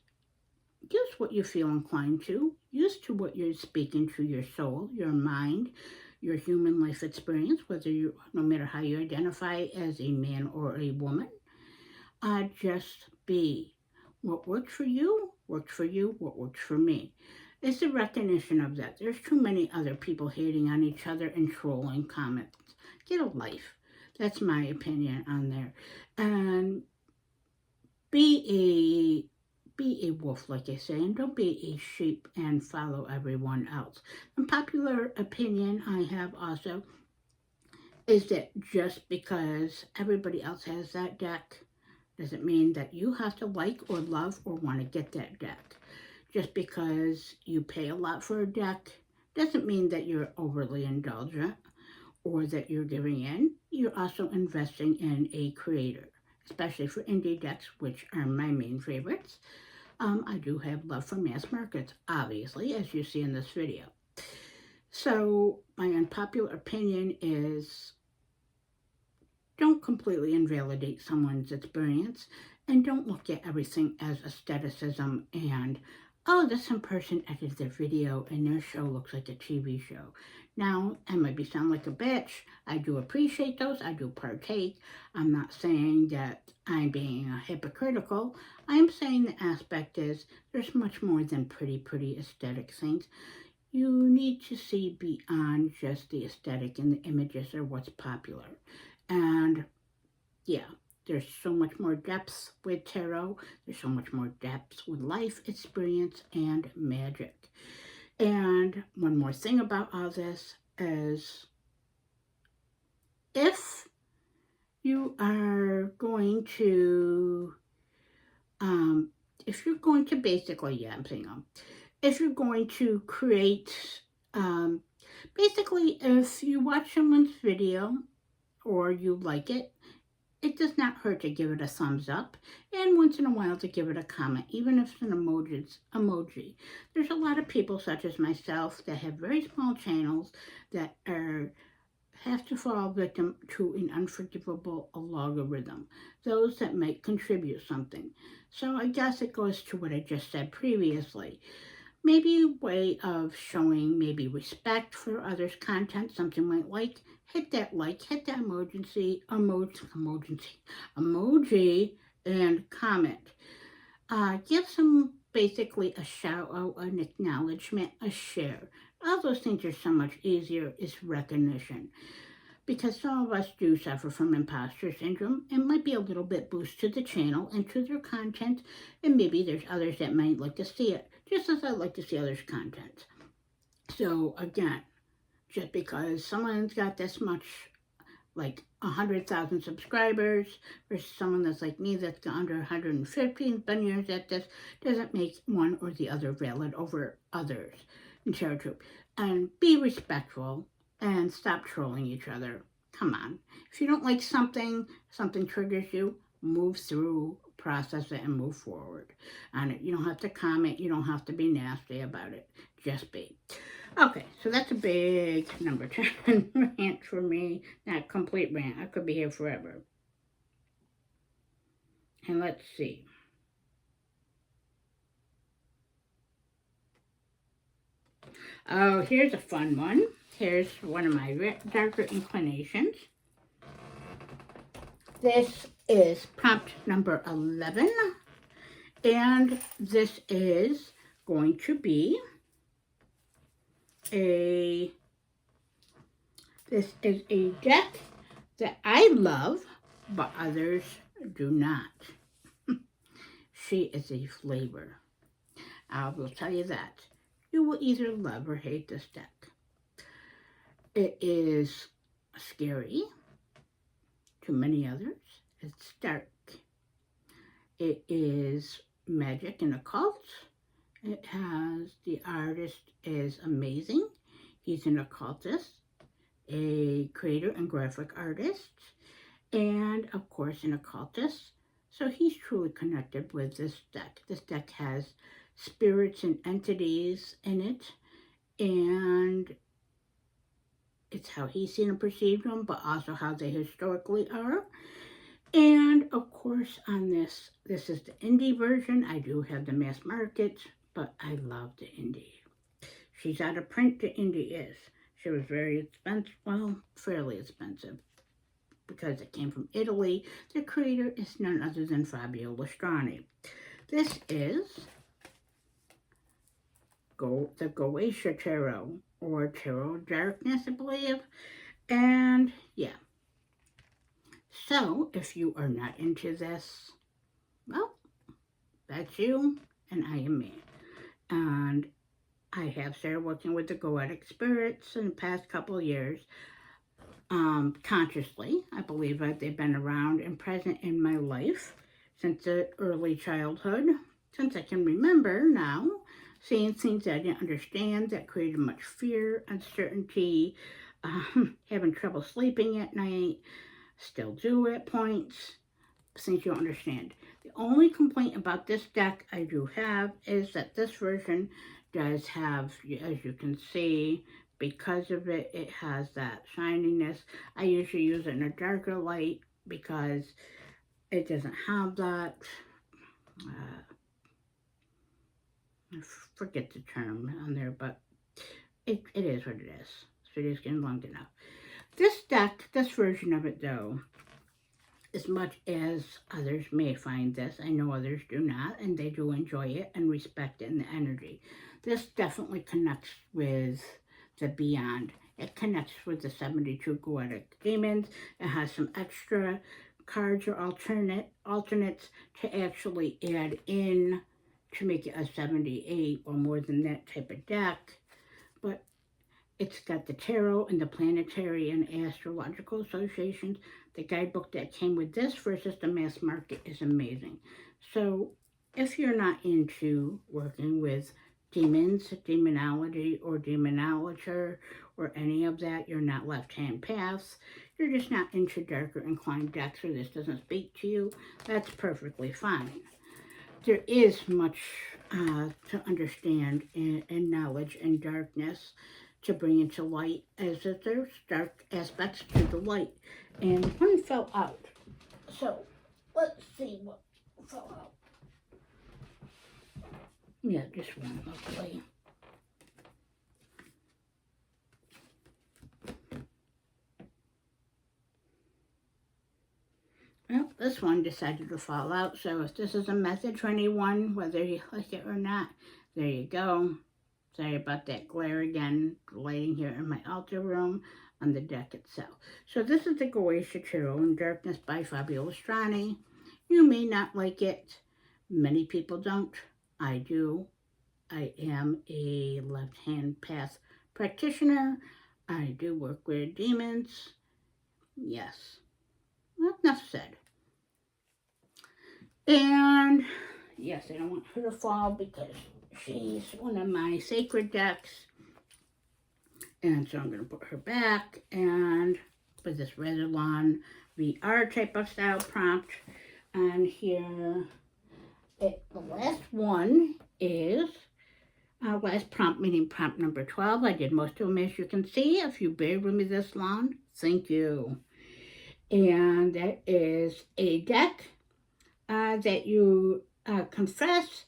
use what you feel inclined to. Use to what you're speaking to your soul, your mind, your human life experience, whether you, no matter how you identify as a man or a woman. Just be. What works for you, works for you. What works for me. It's the recognition of that. There's too many other people hating on each other and trolling comments. Get a life. That's my opinion on there. And be a wolf, like I say, and don't be a sheep and follow everyone else. And popular opinion I have also is that just because everybody else has that deck doesn't mean that you have to like or love or want to get that deck. Just because you pay a lot for a deck doesn't mean that you're overly indulgent or that you're giving in. You're also investing in a creator, especially for indie decks, which are my main favorites. I do have love for mass markets, obviously, as you see in this video. So my unpopular opinion is don't completely invalidate someone's experience and don't look at everything as aestheticism and, oh, this some person edited their video and their show looks like a TV show. Now, I might be sound like a bitch. I do appreciate those. I do partake. I'm not saying that I'm being hypocritical. I'm saying the aspect is there's much more than pretty aesthetic things. You need to see beyond just the aesthetic and the images or what's popular. And yeah, there's so much more depth with tarot. There's so much more depth with life experience and magic. And one more thing about all this is if you are going to, if you're going to basically, yeah, I'm saying, if you're going to create Basically, if you watch someone's video or you like it, it does not hurt to give it a thumbs up and once in a while to give it a comment, even if it's an emoji. There's a lot of people such as myself that have very small channels that have to fall victim to an unforgivable algorithm, those that might contribute something. So I guess it goes to what I just said previously. Maybe a way of showing maybe respect for others' content, something might hit that hit that emoji, and comment. Give some basically a shout out, an acknowledgement, a share. All those things are so much easier is recognition because some of us do suffer from imposter syndrome and might be a little bit boost to the channel and to their content, and maybe there's others that might like to see it just as I like to see others' content. So again, just because someone's got this much, like 100,000 subscribers, versus someone that's like me that's got under 150 and been years at this, doesn't make one or the other valid over others. And share truth. And be respectful and stop trolling each other. Come on. If you don't like something, something triggers you, move through, process it, and move forward on it. You don't have to comment. You don't have to be nasty about it. Just be. Okay, so that's a big number 10 rant for me. Not complete rant. I could be here forever. And let's see. Oh, here's a fun one. Here's one of my darker inclinations. This is prompt number 11. And this is going to be this is a deck that I love, but others do not. She is a flavor. I will tell you that. You will either love or hate this deck. It is scary to many others. It's dark. It is magic and occult. It has, the artist is amazing. He's an occultist, a creator and graphic artist, and of course an occultist. So he's truly connected with this deck. This deck has spirits and entities in it, and it's how he's seen and perceived them, but also how they historically are. And of course on this is the indie version. I do have the mass market, but I love the indie. She's out of print, the indie is. She was very expensive, well, fairly expensive, because it came from Italy. The creator is none other than Fabio Lastrani. This is the Goetia Tarot, or Tarot Darkness, I believe. And yeah. So, if you are not into this, well, that's you, and I am me. And I have started working with the Goetic spirits in the past couple of years. Consciously, I believe that they've been around and present in my life since the early childhood, since I can remember now, seeing things that I didn't understand that created much fear, uncertainty, having trouble sleeping at night, still do at points, things you don't understand. The only complaint about this deck I do have is that this version does have, as you can see, because of it, it has that shininess. I usually use it in a darker light because it doesn't have that, I forget the term on there, but it is what it is. So it is getting long enough. This deck, this version of it though, as much as others may find this, I know others do not, and they do enjoy it and respect it and the energy. This definitely connects with the beyond. It connects with the 72 Goetic demons. It has some extra cards or alternates to actually add in to make it a 78 or more than that type of deck. But it's got the tarot and the planetary and astrological associations. The guidebook that came with this versus the mass market is amazing. So if you're not into working with demons, demonology, or demonologer, or any of that. You're not left-hand paths. You're just not into darker inclined decks, or this doesn't speak to you. That's perfectly fine. There is much to understand in knowledge and darkness to bring into light, as if there's dark aspects to the light. And one fell out. So let's see what fell out. Yeah, just one, luckily. Well, this one decided to fall out, so if this is a message for anyone, whether you like it or not, there you go. Sorry about that glare again, lighting here in my altar room on the deck itself. So this is the Goetia Tarot in Darkness by Fabio Strani. You may not like it. Many people don't. I do. I am a left-hand path practitioner. I do work with demons. Yes. Well, enough said. And yes, I don't want her to fall because she's one of my sacred decks. And so I'm going to put her back and put this Resilon VR type of style prompt on here. The last one is last prompt, meaning prompt number 12. I did most of them, as you can see. If you bear with me this long, thank you. And that is a deck that you confess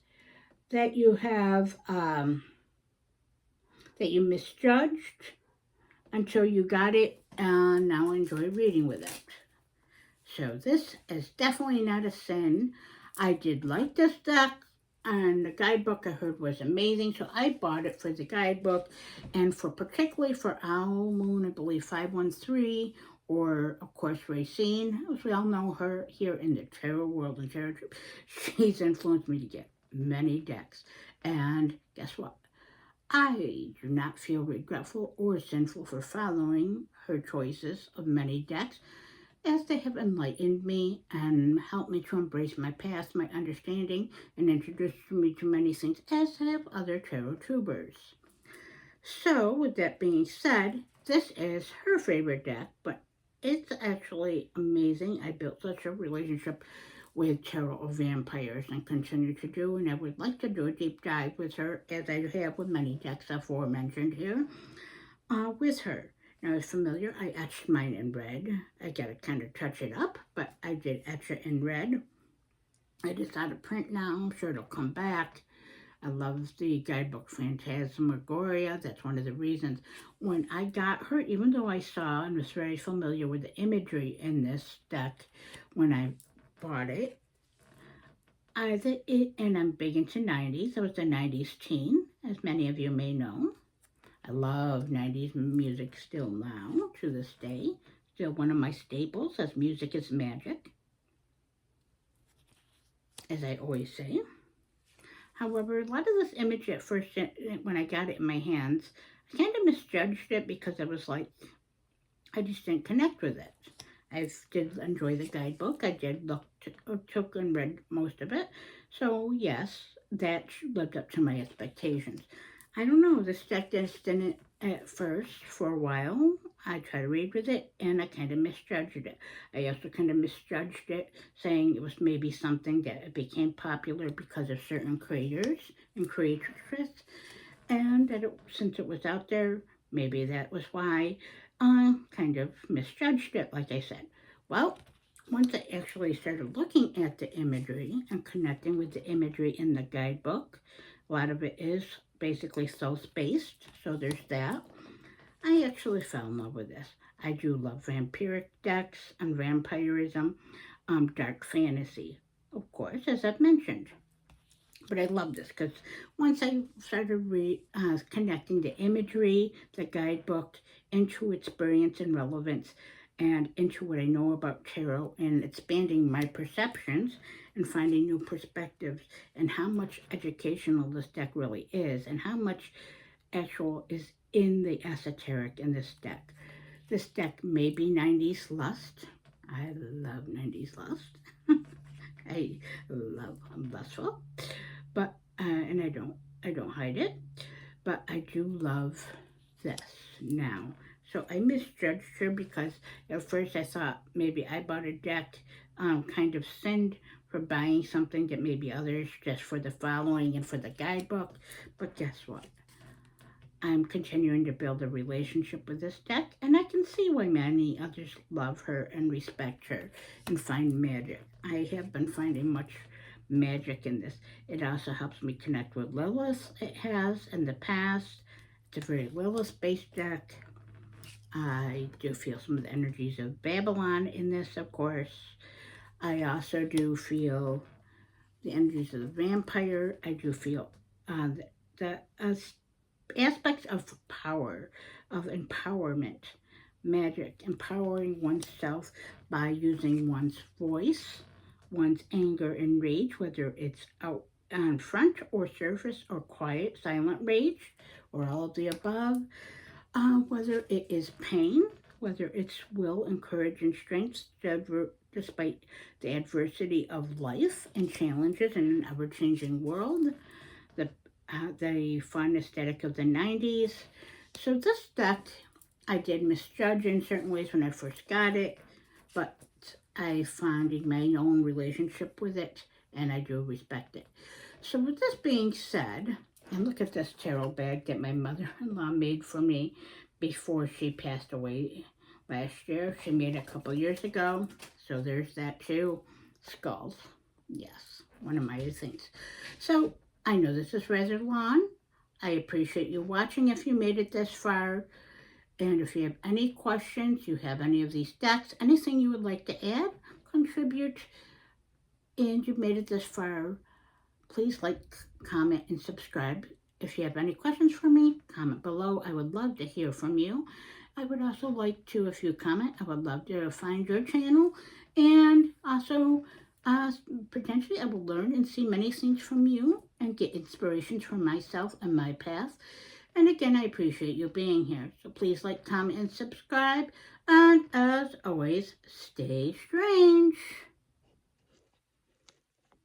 that you have, that you misjudged until you got it, and now enjoy reading with it. So this is definitely not a sin. I did like this deck, and the guidebook I heard was amazing, so I bought it for the guidebook, and for particularly for Owl Moon, I believe 513, or of course Racine, as we all know her here in the tarot world and tarot troop. She's influenced me to get many decks, and guess what? I do not feel regretful or sinful for following her choices of many decks, as they have enlightened me and helped me to embrace my past, my understanding, and introduced me to many things, as have other tarot tubers. So, with that being said, this is her favorite deck, but it's actually amazing. I built such a relationship with tarot of vampires and continue to do, and I would like to do a deep dive with her, as I have with many decks aforementioned here, with her. Now, as familiar, I etched mine in red. I gotta kind of touch it up, but I did etch it in red. It is out of print now. I'm sure it'll come back. I love the guidebook Phantasmagoria. That's one of the reasons. When I got her, even though I saw and was very familiar with the imagery in this deck when I bought it, and I'm big into 90s. I was a 90s teen, as many of you may know. I love 90s music still now, to this day. Still one of my staples, as music is magic, as I always say. However, a lot of this image at first, when I got it in my hands, I kind of misjudged it because I was like, I just didn't connect with it. I did enjoy the guidebook. I did took and read most of it. So yes, that lived up to my expectations. I don't know, this deck just didn't at first for a while. I tried to read with it and I kind of misjudged it. I also kind of misjudged it, saying it was maybe something that became popular because of certain creators and creatress, and that since it was out there, maybe that was why I kind of misjudged it, like I said. Well, once I actually started looking at the imagery and connecting with the imagery in the guidebook, a lot of it is basically self-spaced, so there's that. I actually fell in love with this. I do love vampiric decks and vampirism, dark fantasy, of course, as I've mentioned. But I love this because once I started connecting the imagery, the guidebook, into experience and relevance, and into what I know about tarot, and expanding my perceptions and finding new perspectives, and how much educational this deck really is, and how much actual is in the esoteric in this deck. This deck may be 90s lust. I love 90s lust. I love lustful. But, and I don't I don't hide it. But I do love this now. So I misjudged her because at first I thought maybe I bought a deck kind of sinned for buying something that maybe others just for the following and for the guidebook. But guess what? I'm continuing to build a relationship with this deck, and I can see why many others love her and respect her and find magic. I have been finding much magic in this. It also helps me connect with Lilith. It has in the past. It's a very Lilith-based deck. I do feel some of the energies of Babylon in this, of course. I also do feel the energies of the vampire. I do feel the aspects of power, of empowerment, magic, empowering oneself by using one's voice, one's anger and rage, whether it's out on front or surface or quiet, silent rage, or all of the above, whether it is pain, whether it's will and courage and strength, despite the adversity of life and challenges in an ever-changing world, the fun aesthetic of the 90s. So this deck, I did misjudge in certain ways when I first got it, but I found in my own relationship with it, and I do respect it. So with this being said, and look at this tarot bag that my mother-in-law made for me before she passed away last year. She made it a couple years ago, so there's that too. Skulls, yes, one of my things. So I know this is rather long. I appreciate you watching if you made it this far. And if you have any questions, you have any of these decks, anything you would like to add, contribute, and you've made it this far, please like, comment, and subscribe. If you have any questions for me, comment below. I would love to hear from you. I would also like to, if you comment, I would love to find your channel. And also, potentially, I will learn and see many things from you and get inspirations from myself and my path. And again, I appreciate you being here. So please like, comment, and subscribe. And as always, stay strange.